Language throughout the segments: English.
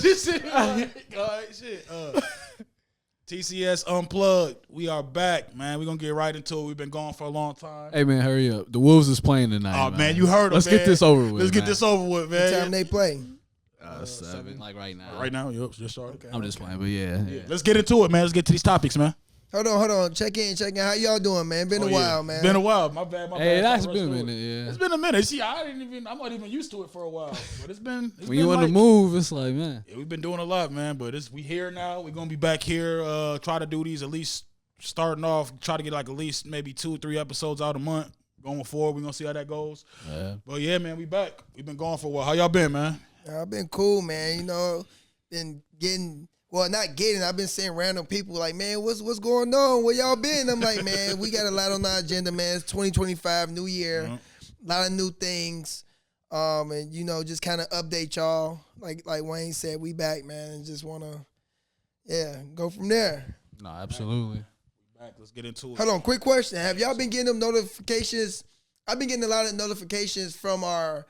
Just sitting like, all right, shit. TCS Unplugged. We are back, man. We're going to get right into it. We've been gone for a long time. Hey, man, hurry up. The Wolves is playing tonight. Oh, man, you heard them, Let's get this over with. Let's get this over with, man. What time they play? 7. Like right now. Right now, yep, just started. I'm just playing, but yeah. Let's get into it, man. Let's get to these topics, man. Hold on. Check in. How y'all doing, man? Been a while, man. Been a while. My bad. Hey, that's been a minute, yeah. It's been a minute. See, I'm not even used to it for a while. But it's been when you on the move, it's like, man. Yeah, we've been doing a lot, man. But we here now. We're gonna be back here. Try to do these at least starting off. Try to get like at least maybe 2 or 3 episodes out a month. Going forward, we're gonna see how that goes. Yeah. But yeah, man, we back. We've been gone for a while. How y'all been, man? I've been cool, man. You know, been getting. Well, not getting. I've been seeing random people like, man, what's going on? Where y'all been? I'm like, man, we got a lot on our agenda, man. It's 2025, new year, a lot of new things, and you know, just kind of update y'all. Like Wayne said, we back, man, and just wanna, go from there. No, absolutely. Back. Let's get into it. Hold on, quick question: have y'all been getting them notifications? I've been getting a lot of notifications from our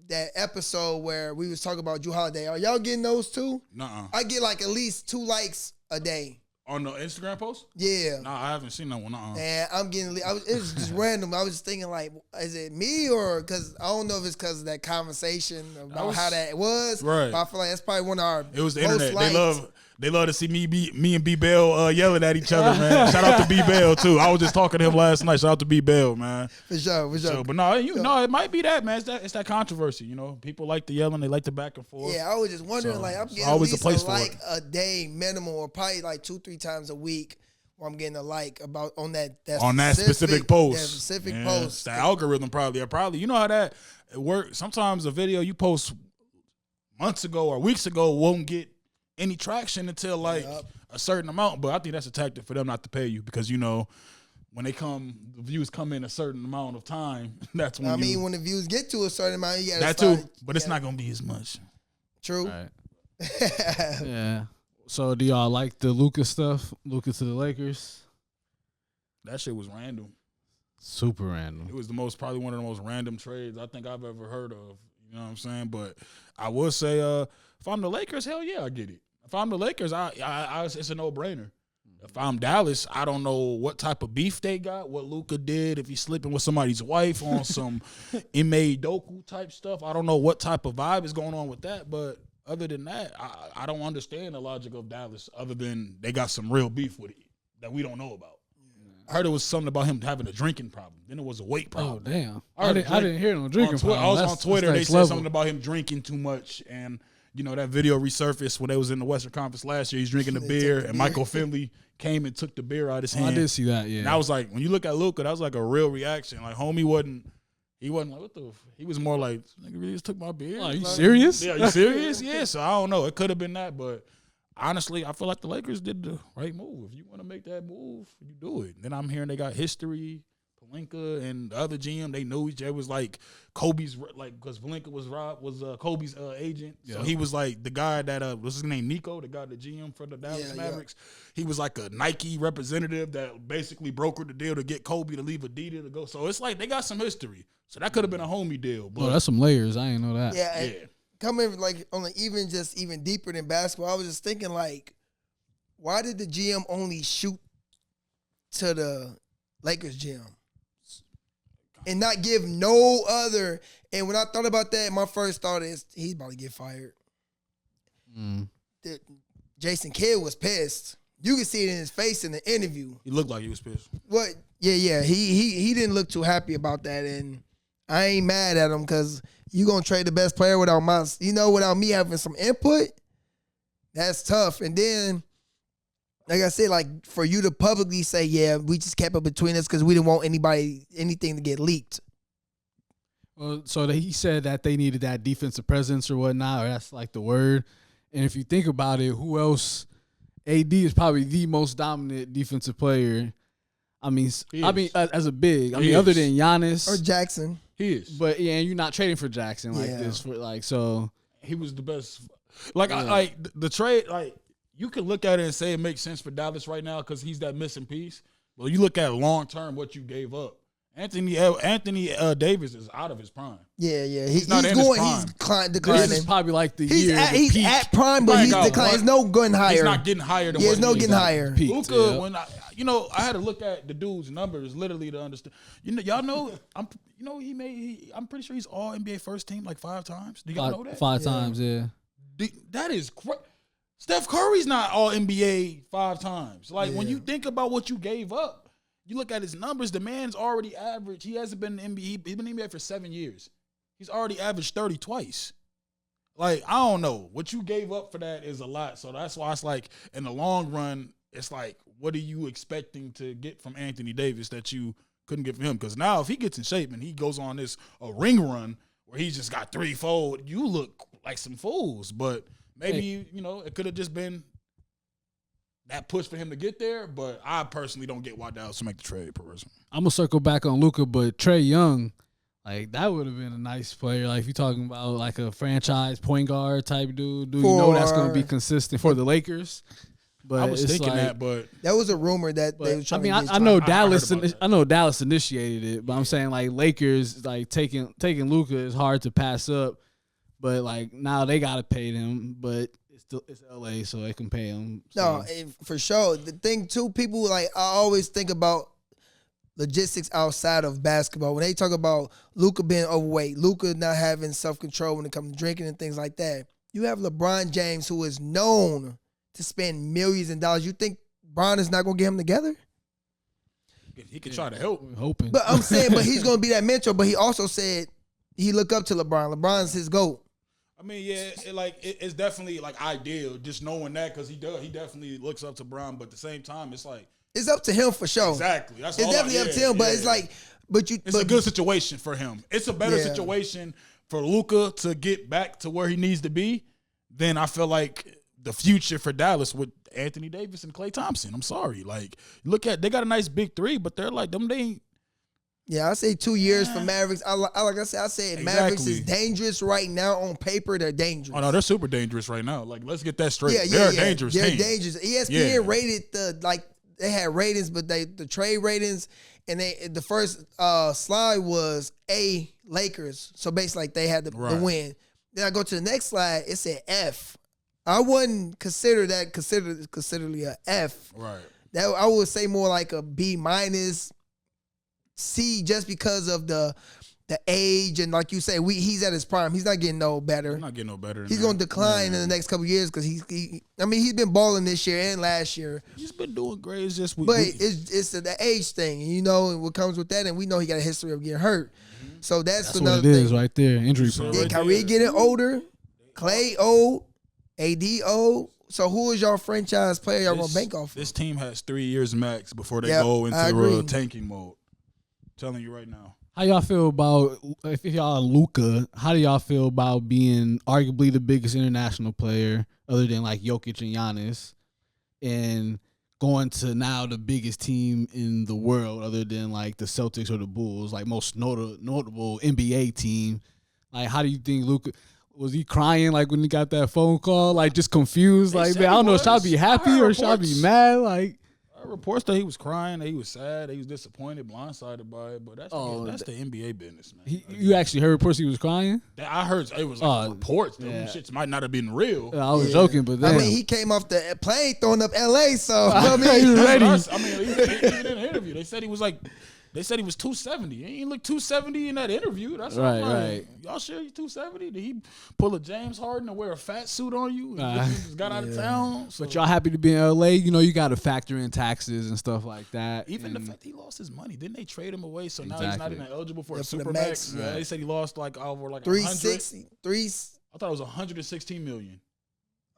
that episode where we was talking about Drew Holiday. Are y'all getting those too? Nuh-uh. I get like at least 2 likes a day. On the Instagram post? Yeah. Nah, I haven't seen that one. And I'm getting, it was just random. I was just thinking like, is it me or because I don't know if it's because of that conversation about how that was. Right. But I feel like that's probably one of our It was the most internet. liked. They love to see me and B Bell yelling at each other, man. Shout out to B Bell too. I was just talking to him last night. Shout out to B Bell, man. For sure. So, but no, it might be that, man. It's that controversy, you know. People like to yell and they like to back and forth. Yeah, I was just wondering, like, I'm getting always at a place least for like a day minimum, or probably like 2-3 times a week, where I'm getting a like about on that specific post. That specific post. The algorithm probably. You know how that it works. Sometimes a video you post months ago or weeks ago won't get any traction until like a certain amount. But I think that's a tactic for them not to pay you because, you know, when the views come in a certain amount of time, that's when when the views get to a certain amount, you got that too. But it's not gonna be as much. True. Right. Yeah. So do y'all like the Luka stuff? Luka to the Lakers? That shit was random. Super random. It was probably one of the most random trades I think I've ever heard of. You know what I'm saying? But I will say, if I'm the Lakers, hell yeah, I get it. If I'm the Lakers, it's a no-brainer. If I'm Dallas, I don't know what type of beef they got, what Luka did, if he's sleeping with somebody's wife on some Ime Doku type stuff. I don't know what type of vibe is going on with that, but other than that, I don't understand the logic of Dallas other than they got some real beef with it that we don't know about. I heard it was something about him having a drinking problem. Then it was a weight problem. Oh, damn. I didn't hear no drinking problem. I was on Twitter. They said something about him drinking too much. And, you know, that video resurfaced when they was in the Western Conference last year. He's drinking the beer, and Michael Finley came and took the beer out of his hand. I did see that, yeah. And I was like, when you look at Luka, that was like a real reaction. Like, homie wasn't like, what the he was more like, nigga really just took my beer. Are you like, serious? Yeah, you serious? Yeah, so I don't know. It could have been that, but honestly, I feel like the Lakers did the right move. If you want to make that move, you do it. Then I'm hearing they got history. Pelinka and the other GM, they knew each other. It was like Kobe's, like, because Pelinka was Kobe's agent. So he was like the guy that, what's his name, Nico, the guy, the GM for the Dallas Mavericks. Yeah. He was like a Nike representative that basically brokered the deal to get Kobe to leave Adidas to go. So it's like they got some history. So that could have been a homie deal. But that's some layers. I didn't know that. Yeah. Coming like on even deeper than basketball, I was just thinking like, why did the GM only shoot to the Lakers GM and not give no other? And when I thought about that, my first thought is he's about to get fired. Jason Kidd was pissed. You could see it in his face in the interview. He looked like he was pissed. What? Yeah. He didn't look too happy about that, and I ain't mad at him because you gonna trade the best player without me having some input. That's tough. And then, like I said, like for you to publicly say, yeah, we just kept it between us because we didn't want anything to get leaked. Well, so he said that they needed that defensive presence or whatnot, or that's like the word. And if you think about it, who else? AD is probably the most dominant defensive player. I mean, as a big. Other than Giannis or Jackson, he is. But yeah, and you're not trading for Jackson like this. For like, so he was the best. Like, the trade. Like, you can look at it and say it makes sense for Dallas right now because he's that missing piece. Well, you look at long term what you gave up, Anthony Davis is out of his prime. Yeah. He's not in his prime. He's This is probably like the year. He's peak. at prime, but he's declining. There's no getting higher. He's not getting higher than Yeah, what there's no he is getting at. higher. Peaked, Luka, yeah. when I had to look at the dude's numbers literally to understand. Y'all know, I'm pretty sure he's all NBA first team like 5 times. Do y'all know that? Five times, yeah. That is crazy. Steph Curry's not all NBA 5 times. Like when you think about what you gave up, you look at his numbers. The man's already averaged. He hasn't been in the NBA. He's been in the NBA for 7 years. He's already averaged 30 twice. Like I don't know what you gave up for that is a lot. So that's why it's like in the long run, it's like what are you expecting to get from Anthony Davis that you couldn't get from him? Because now if he gets in shape and he goes on this a ring run where he's just got 3-fold, you look like some fools. But maybe it could have just been that push for him to get there, but I personally don't get why Dallas to make the trade. Personally, I'm gonna circle back on Luka, but Trae Young, like that would have been a nice player. Like if you're talking about like a franchise point guard type dude, you know that's gonna be consistent for the Lakers. But I was thinking like, that, but that was a rumor that they were trying to get. I know Dallas. I know Dallas initiated it, but I'm saying like Lakers like taking Luka is hard to pass up. But like now they gotta pay them, but it's LA, so they can pay him. So. No, for sure. The thing too, people like I always think about logistics outside of basketball. When they talk about Luka being overweight, Luka not having self-control when it comes to drinking and things like that, you have LeBron James who is known to spend millions of dollars. You think Bron is not going to get him together? He can try to help. We're hoping. But I'm saying, but he's going to be that mentor. But he also said he look up to LeBron. LeBron's his GOAT. I mean, yeah, it's definitely like ideal just knowing that because he definitely looks up to Bron, but at the same time, it's like it's up to him for sure. Exactly, that's it's definitely up to him. But it's like, it's a good situation for him. It's a better situation for Luka to get back to where he needs to be than I feel like the future for Dallas with Anthony Davis and Klay Thompson. I'm sorry, like they got a nice big 3, but they're like they ain't. Yeah, I say 2 years for Mavericks. Like I said, Mavericks is dangerous right now. On paper, they're dangerous. Oh no, they're super dangerous right now. Like, let's get that straight. Yeah, they're a dangerous They're team. dangerous. ESPN rated they had ratings, but the trade ratings and the first slide was A Lakers. So basically, like they had the win. Then I go to the next slide. It said F. I wouldn't consider that considerably a F. Right. That I would say more like a B minus. C, just because of the age and like you say, he's at his prime. He's not getting no better. He's not getting no better. He's going to decline in the next couple of years because he's been balling this year and last year. He's been doing great. It's just it's the age thing, and what comes with that, and we know he got a history of getting hurt. Mm-hmm. So that's another what it thing. is right there. Injury prone. Then Kyrie getting older, Klay old, AD old. So who is your franchise player y'all gonna bank off? This team has 3 years max before they go into tanking mode. Telling you right now. How y'all feel about if y'all Luka? How do y'all feel about being arguably the biggest international player, other than like Jokic and Giannis, and going to now the biggest team in the world, other than like the Celtics or the Bulls, like most notable NBA team? Like, how do you think Luka? Was he crying like when he got that phone call? Like just confused? Like, man, I don't know. Should I be happy or should I be mad? Like. Reports that he was crying, that he was sad, that he was disappointed, blindsided by it. But that's the NBA business, man. You actually heard reports he was crying? I heard it was like reports. Them shits might not have been real. I was joking, but then he came off the plane throwing up LA, so I mean, he's ready. Even in the interview, they said he was 270. He ain't look 270 in that interview. That's right. Y'all sure he's 270? Did he pull a James Harden and wear a fat suit on you? He just got out of town. So. But y'all happy to be in LA? You got to factor in taxes and stuff like that. Even the fact he lost his money, didn't they trade him away? So now he's not even eligible for a Supermax. Yeah, they said he lost over 360. I thought it was 116 million.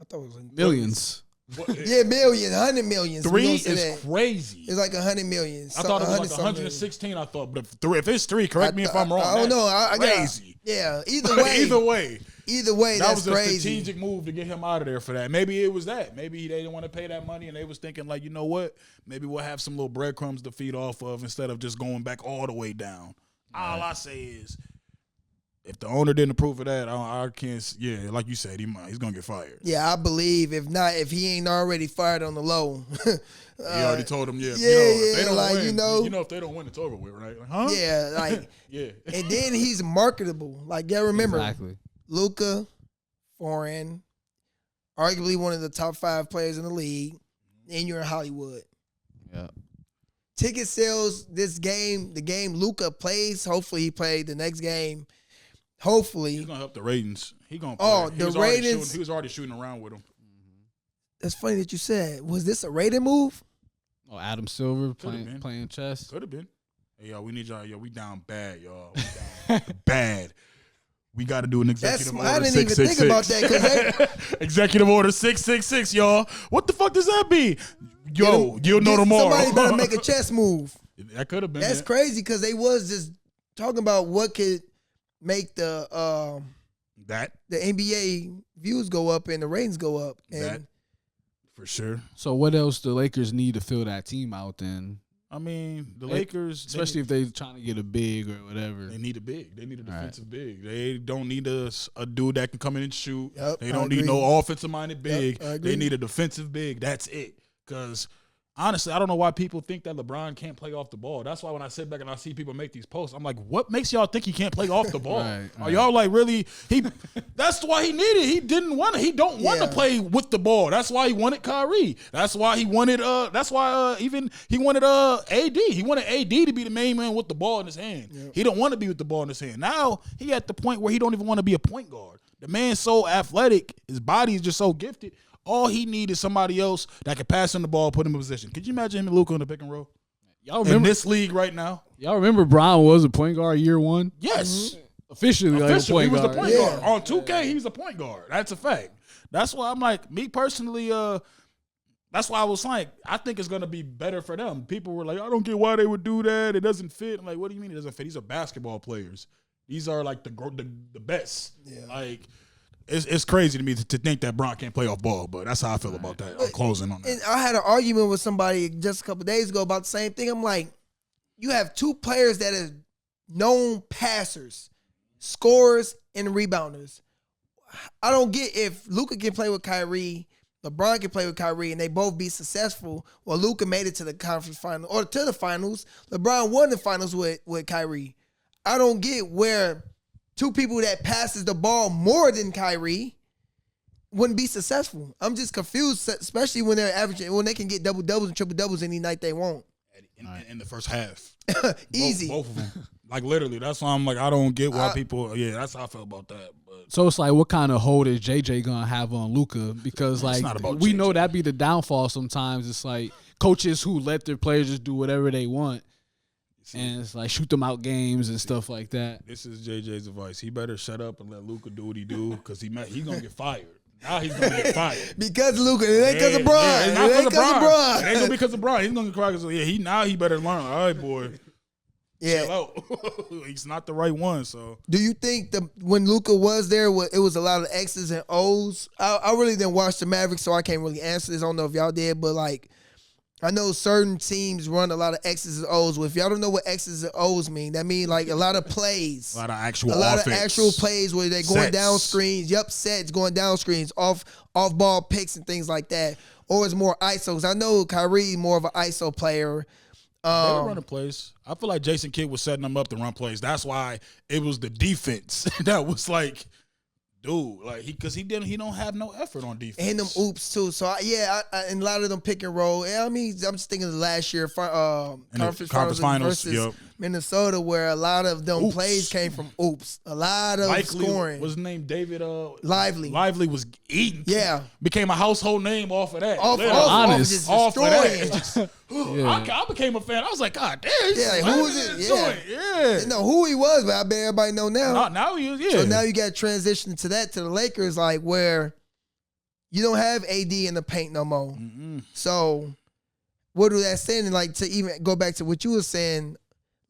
I thought it was millions. Millions, 100 millions. 3 is crazy. It's like 100 millions. I thought it was like 116. I thought, but if it's 3, correct me if I'm wrong. I don't know. I crazy. Either way. That was that's crazy. A strategic move to get him out of there for that. Maybe it was that. Maybe they didn't want to pay that money, and they was thinking like, you know what? Maybe we'll have some little breadcrumbs to feed off of instead of just going back all the way down. All I say is, if the owner didn't approve of that, I can't. Yeah, like you said, he's gonna get fired. Yeah, I believe if he ain't already fired on the low. He already told him, if they don't like, win, if they don't win, it's over with, right? Like, huh? Yeah, like, yeah. And then he's marketable. Like, yeah, remember, Exactly. Luka, foreign, arguably one of the top 5 players in the league, and you're in Hollywood. Yeah. Ticket sales this game, the game Luka plays, hopefully he played the next game. Hopefully. He's going to help the ratings. He's going to play. Oh, the ratings. He was already shooting around with him. That's funny that you said. Was this a rating move? Oh, Adam Silver playing chess. Could have been. Hey, y'all, we need y'all. Yo, we down bad, y'all. We down bad. We got to do an executive order 666. I didn't even think about that. Cause executive order 666, y'all. What the fuck does that be? Yo, you'll know tomorrow. Somebody better make a chess move. That could have been. That's crazy because they was just talking about what could make the NBA views go up and the ratings go up. And that for sure. So what else the Lakers need to fill that team out then? I mean, the Lakers, especially if they're trying to get a big or whatever. They need a big. They need a defensive big. They don't need a dude that can come in and shoot. Yep, they don't need no offensive-minded big. Yep, they need a defensive big. That's it. Because, honestly, I don't know why people think that LeBron can't play off the ball. That's why when I sit back and I see people make these posts, I'm like, what makes y'all think he can't play off the ball? Are y'all like really that's why he needed. He didn't want to. He don't want to play with the ball. That's why he wanted Kyrie. That's why he wanted even he wanted AD. He wanted AD to be the main man with the ball in his hand. Yep. He don't want to be with the ball in his hand. Now he at the point where he don't even want to be a point guard. The man's so athletic, his body is just so gifted. All he needs is somebody else that can pass him the ball, put him in position. Could you imagine him and Luka in the pick and roll? Y'all remember in this league right now? Y'all remember Brown was a point guard year 1? Yes. Officially, like a point he was guard. the point guard. On 2K, he was a point guard. That's a fact. That's why I'm like, me personally, that's why I was like, I think it's going to be better for them. People were like, I don't get why they would do that. It doesn't fit. I'm like, what do you mean it doesn't fit? These are basketball players. These are like the best. Yeah. Like, it's crazy to me to think that Bron can't play off ball, but that's how I feel about that. I'm closing on that. And I had an argument with somebody just a couple days ago about the same thing. I'm like, you have 2 players that are known passers, scorers, and rebounders. I don't get if Luka can play with Kyrie, LeBron can play with Kyrie, and they both be successful. Well, Luka made it to the conference final or to the finals. LeBron won the finals with Kyrie. I don't get where 2 people that passes the ball more than Kyrie wouldn't be successful. I'm just confused, especially when they're averaging, when they can get double-doubles and triple-doubles any night they want. In the first half. Easy. Both of them. Like, literally. That's why I'm like, I don't get why people, that's how I feel about that. But so it's like, what kind of hold is JJ going to have on Luka? Because, like, we know that be the downfall sometimes. It's like coaches who let their players just do whatever they want. And it's like shoot them out games and stuff like that. This is JJ's advice. He better shut up and let Luka do what he do because he's gonna get fired. Now he's gonna get fired because of Luka. It ain't because of Bron. It ain't because of Bron. It ain't gonna be because of Bron. He's gonna get cracked. So he better learn. All right, boy. Yeah, chill out. He's not the right one. So, do you think when Luka was there, it was a lot of X's and O's? I really didn't watch the Mavericks, so I can't really answer this. I don't know if y'all did, but like, I know certain teams run a lot of X's and O's. Well, if y'all don't know what X's and O's mean, that mean like a lot of plays. A lot of actual plays where they're going down screens. Yep, sets, going down screens, off ball picks and things like that. Or it's more ISOs. I know Kyrie more of an ISO player. They were running plays. I feel like Jason Kidd was setting them up to run plays. That's why it was the defense that was like, dude, like he don't have no effort on defense. And them oops too. So and a lot of them pick and roll. I mean, I'm just thinking of last year conference finals versus Minnesota, where a lot of them plays came from oops. A lot of scoring. Was named David Lively. Lively was eating. Yeah, became a household name off of that. Off of that. I became a fan. I was like, God damn. Yeah, like, who was it? Yeah. Didn't know who he was, but I bet everybody know now. Now he is, So now you got transition to the Lakers, like where you don't have AD in the paint no more. Mm-mm. So what do that saying? And like to even go back to what you were saying,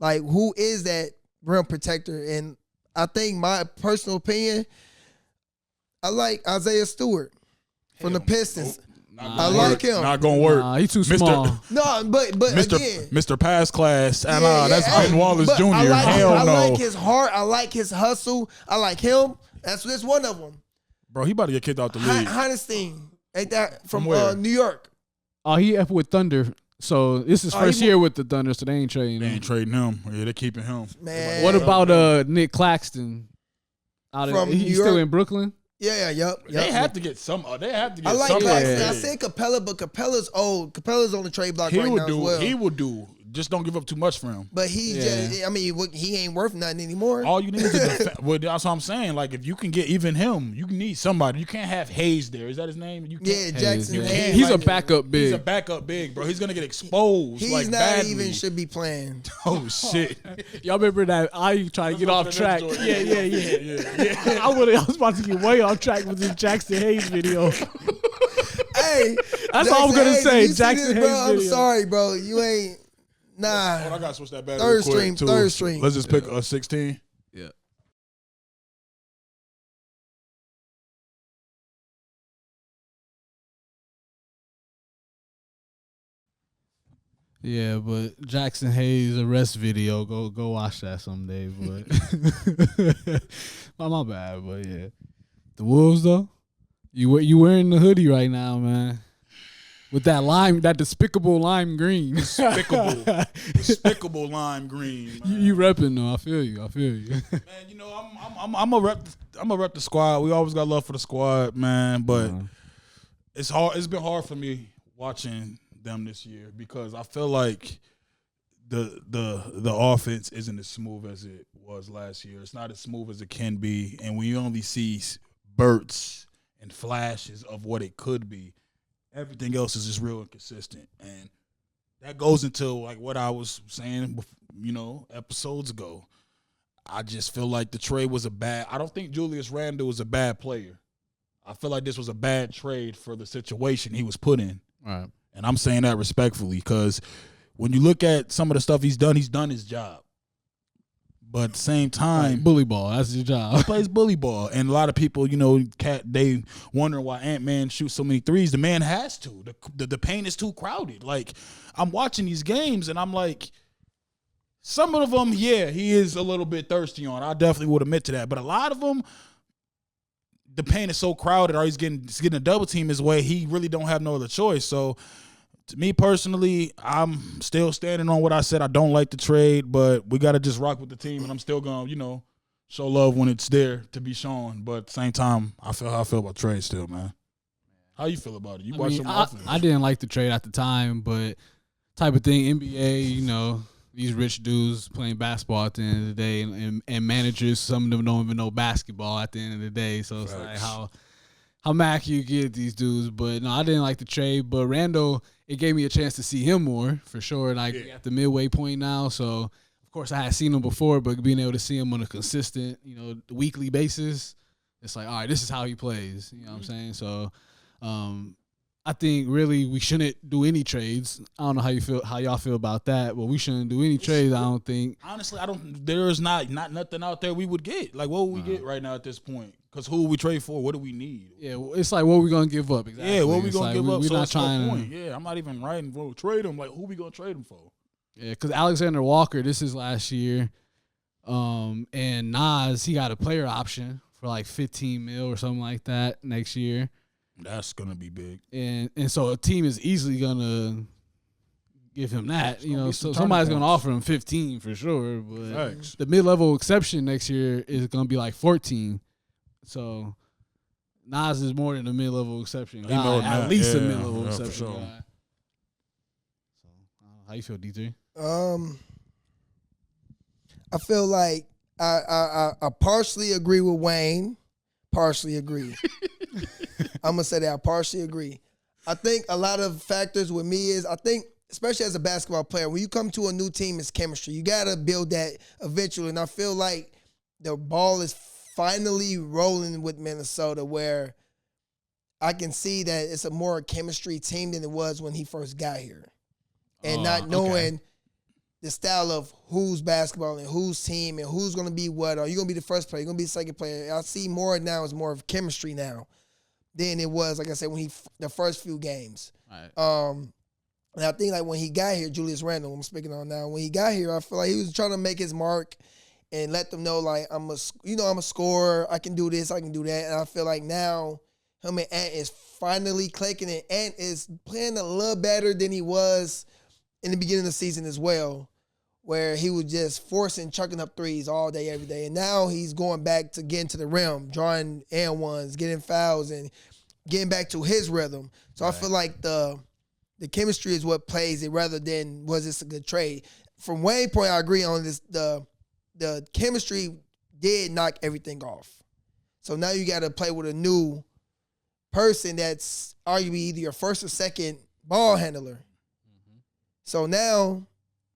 like who is that rim protector? And I think my personal opinion, I like Isaiah Stewart from the Pistons. I like him. Not gonna work. Nah, he too small. No, but again, Mr. Pass Class. that's Ben Wallace Jr. I Hell no. like his heart. I like his hustle. I like him. That's one of them. Bro, he about to get kicked out the league. Heinstein, ain't that from where? New York? Oh, he up with Thunder. So this is first year with the Thunder, so they ain't trading They him. ain't trading him. Yeah, they're keeping him. Man. What about Nick Claxton? From He's New still York? in Brooklyn? Yep. They have to get some. They have to get. I like somebody. Claxton. Yeah. I said Capella, but Capella's old. Capella's on the trade block He right would now do. as well. He would do. Just don't give up too much for him. But he's just, I mean, he ain't worth nothing anymore. All you need is well, that's what I'm saying. Like, if you can get even him, you need somebody. You can't have Hayes there. Is that his name? You can't. Jackson you Hayes. can't. He's Like, a backup big. He's a backup big, bro. He's gonna get exposed. He's like, not badly. even should be playing. Oh shit! Y'all remember that I tried to get off track? Yeah. I was about to get way off track with this Jackson Hayes video. Hey, That's all I'm gonna Hayes, say. you see Jackson this, bro? Hayes I'm video. sorry, bro. You ain't. Nah. Oh, I gotta switch that battery. Third real quick, stream, too. third stream. Let's just pick a 16. Yeah. Yeah, but Jackson Hayes arrest video, go watch that someday. But my bad, but yeah, the Wolves though, you wearing the hoodie right now, man, with that despicable lime green. Despicable lime green. Man. You repping though. I feel you. Man, you know I'm a rep the squad. We always got love for the squad, man. But it's hard. It's been hard for me watching them this year because I feel like the offense isn't as smooth as it was last year. It's not as smooth as it can be, and we only see spurts and flashes of what it could be. Everything else is just real inconsistent, and that goes into like what I was saying, episodes ago. I just feel like the trade was I don't think Julius Randle was a bad player. I feel like this was a bad trade for the situation he was put in. Right. And I'm saying that respectfully because when you look at some of the stuff he's done his job. But at the same time, Right, bully ball, that's your job. he plays bully ball. And a lot of people, they wonder why Ant-Man shoots so many threes. The man has to. The paint is too crowded. Like, I'm watching these games, and I'm like, some of them, yeah, he is a little bit thirsty on. I definitely would admit to that. But a lot of them, the paint is so crowded or he's getting a double team his way, he really don't have no other choice. So, to me personally, I'm still standing on what I said. I don't like the trade, but we got to just rock with the team, and I'm still going to, show love when it's there to be shown. But at the same time, I feel how I feel about trade still, man. How you feel about it? You watch some offense. I didn't like the trade at the time, but type of thing, NBA, these rich dudes playing basketball at the end of the day, and managers, some of them don't even know basketball at the end of the day. So it's like how mad you get these dudes. But no, I didn't like the trade. But Randall, it gave me a chance to see him more for sure. Like we at the midway point now, so of course I had seen him before, but being able to see him on a consistent, weekly basis, it's like, all right, this is how he plays. You know what I'm saying? So I think really we shouldn't do any trades. I don't know how y'all feel about that, but we shouldn't do any trades. I don't think. Honestly, there's not nothing out there we would get. Like, what would we get right now at this point? Because who would we trade for? What do we need? Yeah, it's like, what are we going to give up? Exactly. Yeah, what we going to give up? We're So not it's no trying point. Yeah, I'm not even writing for trade him. Like, who we going to trade him for? Yeah, because Alexander Walker, this is last year. And Nas, he got a player option for like 15 mil or something like that next year. That's going to be big. And so a team is easily going to give him that. So some somebody's turning going to points. offer him 15 for sure. But Thanks. the mid-level exception next year is going to be like 14. So Nas is more than a mid-level exception guy. more than At that. least a Yeah, mid-level yeah, for exception sure. guy. So how you feel, D3? I feel like I partially agree with Wayne, partially agree. I'm gonna say that I partially agree. I think a lot of factors with me is especially as a basketball player, when you come to a new team, it's chemistry. You gotta build that eventually, and I feel like the ball is finally rolling with Minnesota, where I can see that it's a more chemistry team than it was when he first got here, and not knowing the style of who's basketball and whose team and who's going to be what. Are you going to be the first player? You're going to be the second player? I see more now as more of chemistry now. than it was, like I said, when the first few games. Right. And I think like when he got here, Julius Randle, I'm speaking on now. When he got here, I feel like he was trying to make his mark and let them know like I'm a scorer. I can do this. I can do that. And I feel like now him and Ant is finally clicking, and Ant is playing a little better than he was in the beginning of the season as well, where he was just forcing, chucking up threes all day, every day. And now he's going back to getting to the rim, drawing and ones, getting fouls, and getting back to his rhythm. So I feel like the chemistry is what plays it rather than was this a good trade. From Wayne's point, I agree on this. The chemistry did knock everything off. So now you got to play with a new person that's arguably either your first or second ball handler. Mm-hmm. So now,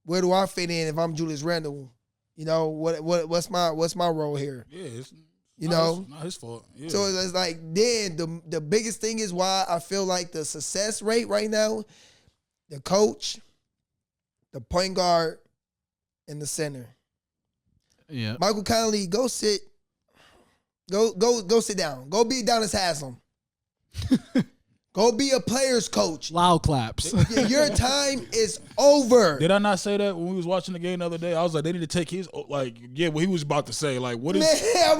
where do I fit in if I'm Julius Randle? You know, what's my role here? Yeah, it's not his fault. Yeah. So it's like then the biggest thing is why I feel like the success rate right now, the coach, the point guard, and the center. Yeah. Michael Conley, go sit down. Go be Adonis Haslam. Go be a player's coach. Loud claps. Your time is over. Did I not say that when we was watching the game the other day? I was like, they need to take his what he was about to say. Like, what is? Man,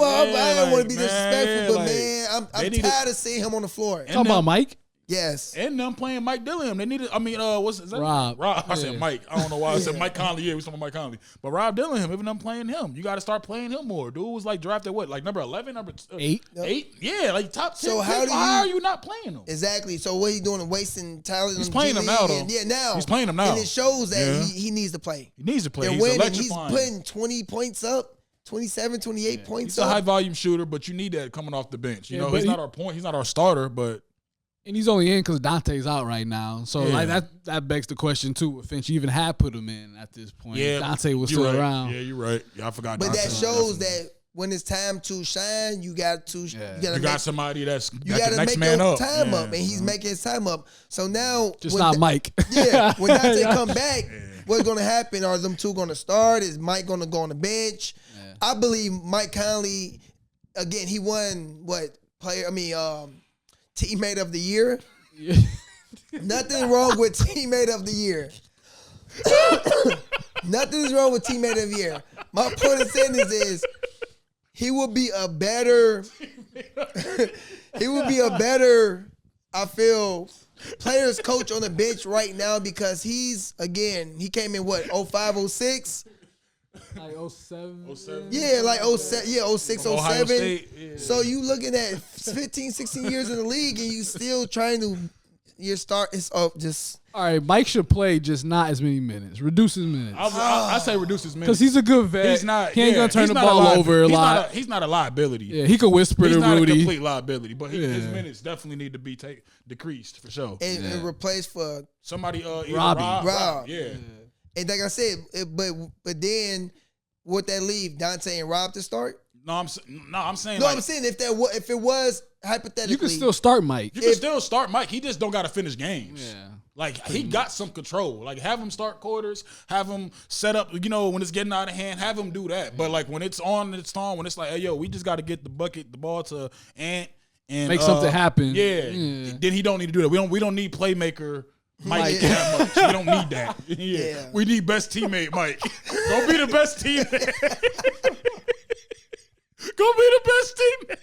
I don't want to be disrespectful, but like, man, I'm tired of seeing him on the floor. Talking about Mike? Yes. And them playing Mike Dillingham. They needed, what's that? Rob. I said Mike. I don't know why I said Mike Conley. Yeah, we talking about Mike Conley. But Rob Dillingham, even them playing him. You got to start playing him more. Dude was like drafted like number 11, number 8? 8? Yeah, like top 10. So why are you not playing him? Exactly. So what he doing? Wasting talent? He's playing him now, though. Now. He's playing him now. And it shows that he needs to play. He needs to play. They're He's winning. electrifying. He's putting 20 points up. 27, 28 points He's up. a high volume shooter, but you need that coming off the bench. You know, but he's not our point. He's not our starter, but and he's only in because Dante's out right now. So like that begs the question too. If Finch even had put him in at this point, Dante was still around. Yeah, you're right. Yeah, I forgot. But Dante. that shows that when it's time to shine, you got somebody that's you got the next make man your up. time up, and he's making his time up. So now, just not Mike. Yeah, when Dante come back, what's going to happen? Are them two going to start? Is Mike going to go on the bench? Yeah. I believe Mike Conley. Again, he won teammate of the year. Nothing wrong with teammate of the year. Nothing's wrong with teammate of the year. My point of saying this is he will be a better I feel players coach on the bench right now because he came in 05, 06? Like 07. Yeah, like 07, 06, Ohio 07. State, yeah. So you looking at 15, 16 years in the league and you still trying to all right, Mike should play just not as many minutes. Reduce his minutes. I say reduce his minutes. Because he's a good vet. He ain't going to turn the ball over a lot. He's not a liability. Yeah, he could whisper to Rudy. He's not a complete liability, but his minutes definitely need to be decreased for sure. And replaced for somebody, Rob. Yeah. And like I said, but then would that leave Dante and Rob to start? I'm saying if it was hypothetically, you can still start Mike. You can still start Mike. He just don't got to finish games. Yeah. Like, he got some control. Like, have him start quarters, have him set up, when it's getting out of hand, have him do that. But, like, when it's on, it's on. When it's like, hey, yo, we just got to get the ball to Ant and make something happen. Yeah. Then he don't need to do that. We don't need playmaker Mike that much. We don't need that. Yeah. We need best teammate Mike. Go be the best teammate. Go be the best teammate.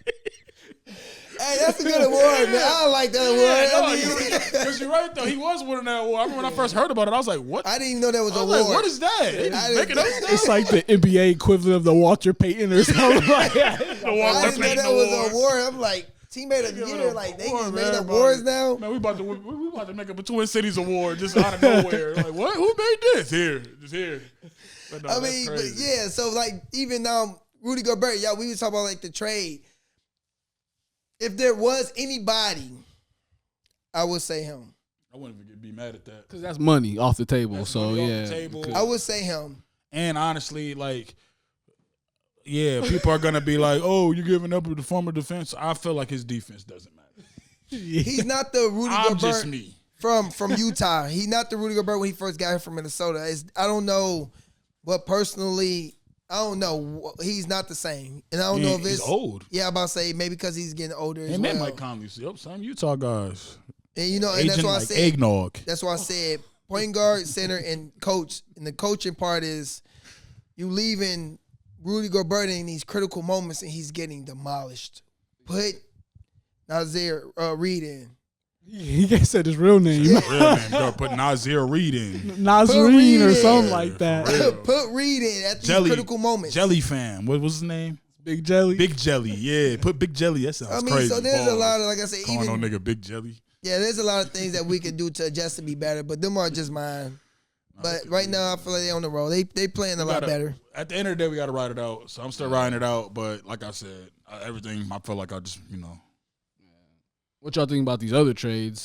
Hey, that's a good award, man. I don't like that award. Because you're right, though. He was winning that award. I remember when I first heard about it, I was like, what? I didn't even know that was an award. Like, what is that? It's like the NBA equivalent of the Walter Payton or something like that. I didn't know that was an award. I'm like, teammate of the year. Like, they just made awards now. Man, we about to make up a Twin Cities award just out of nowhere. Like, what? Who made this? Just here. But no, so, like, even Rudy Gobert, we was talking about, like, the trade. If there was anybody, I would say him. I wouldn't even be mad at that. Because that's money off the table. I would say him. And honestly, like, people are going to be like, oh, you're giving up with the former defense. I feel like his defense doesn't matter. He's not the Rudy Gobert. I'm just me. From Utah. He's not the Rudy Gobert when he first got here from Minnesota. I don't know what personally I don't know. He's not the same, and I don't know if he's it's old. Yeah, I'm about to say maybe because he's getting older. And man, Mike Conley, some Utah guys. And and Agent that's why I like said eggnog. That's why I said point guard, center, and coach. And the coaching part is you leaving Rudy Gobert in these critical moments, and he's getting demolished. Put Nazir Reed in. He said his real name. Real name, girl. Put Nazir Reed in. Nazreen or something like that. Put Reed in at these critical moments. Jelly fam. What was his name? Big Jelly. Big Jelly. Yeah. Put Big Jelly. That sounds crazy. So there's a lot of, like I said, calling on nigga Big Jelly. Yeah, there's a lot of things that we could do to adjust to be better, but them are just mine. But right now, I feel like they on the roll. They playing a lot better. At the end of the day, we got to ride it out. So I'm still riding it out. But like I said, everything, I feel like I just, What y'all think about these other trades?